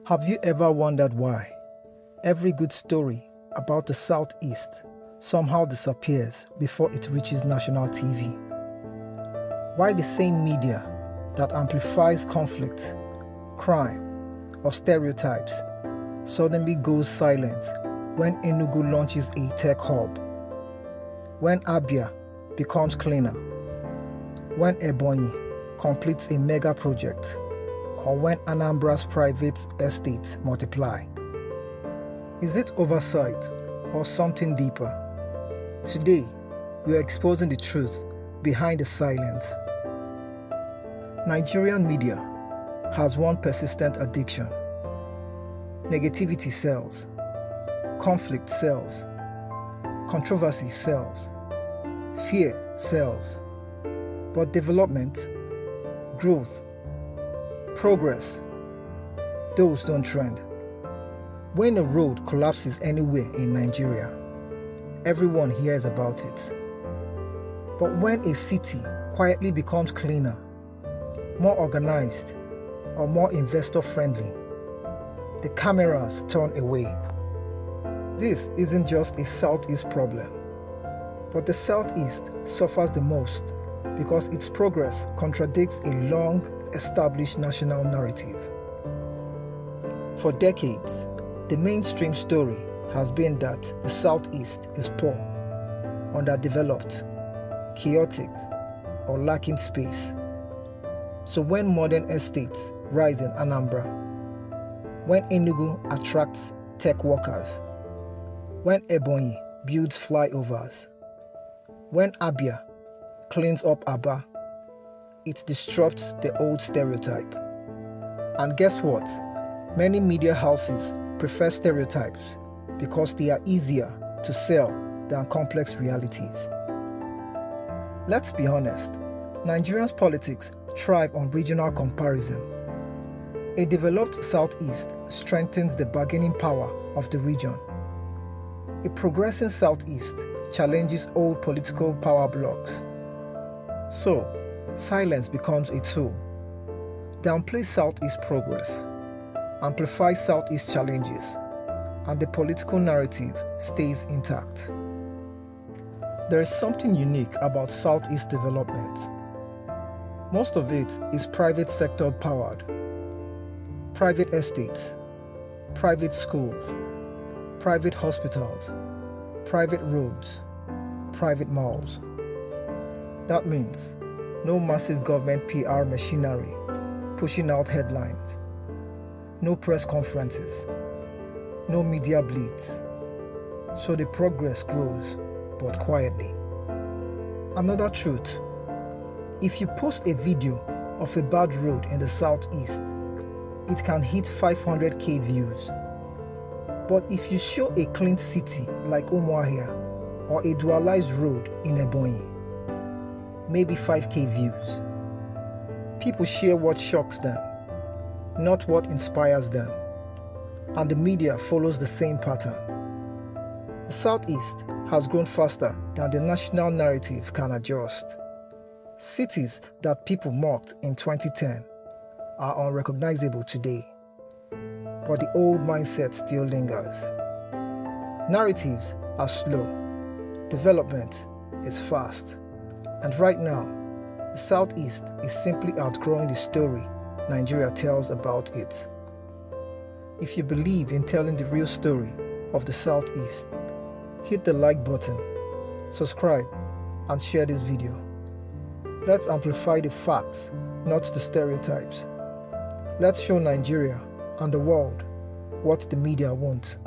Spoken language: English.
Have you ever wondered why every good story about the Southeast somehow disappears before it reaches national TV? Why the same media that amplifies conflict, crime, or stereotypes suddenly goes silent when Enugu launches a tech hub, when Abia becomes cleaner, when Ebonyi completes a mega project, or when Anambra's private estates multiply? Is it oversight or something deeper? Today, we are exposing the truth behind the silence. Nigerian media has one persistent addiction. Negativity sells, conflict sells, controversy sells, fear sells, but development, growth, progress, those don't trend. When a road collapses anywhere in Nigeria, everyone hears about it. But when a city quietly becomes cleaner, more organized, or more investor-friendly, the cameras turn away. This isn't just a Southeast problem, but the Southeast suffers the most because its progress contradicts a long-established national narrative. For decades, the mainstream story has been that the Southeast is poor, underdeveloped, chaotic, or lacking space. So when modern estates rise in Anambra, when Enugu attracts tech workers, when Ebonyi builds flyovers, when Abia cleans up Abia, it disrupts the old stereotype. And guess what? Many media houses prefer stereotypes because they are easier to sell than complex realities. Let's be honest, Nigerians' politics thrive on regional comparison. A developed Southeast strengthens the bargaining power of the region. A progressing Southeast challenges old political power blocks. So, silence becomes a tool. Downplay Southeast progress, amplify Southeast challenges, and the political narrative stays intact. There is something unique about Southeast development. Most of it is private sector powered. Private estates, private schools, private hospitals, private roads, private malls. That means no massive government PR machinery pushing out headlines, no press conferences, no media blitz. So the progress grows, but quietly. Another truth: if you post a video of a bad road in the Southeast, it can hit 500k views. But if you show a clean city like Umuahia or a dualized road in Ebonyi, maybe 5k views. People share what shocks them, not what inspires them. And the media follows the same pattern. The Southeast has grown faster than the national narrative can adjust. Cities that people mocked in 2010 are unrecognizable today, but the old mindset still lingers. Narratives are slow, development is fast, and right now, the Southeast is simply outgrowing the story Nigeria tells about it. If you believe in telling the real story of the Southeast, hit the like button, subscribe, and share this video. Let's amplify the facts, not the stereotypes. Let's show Nigeria and the world what the media won't.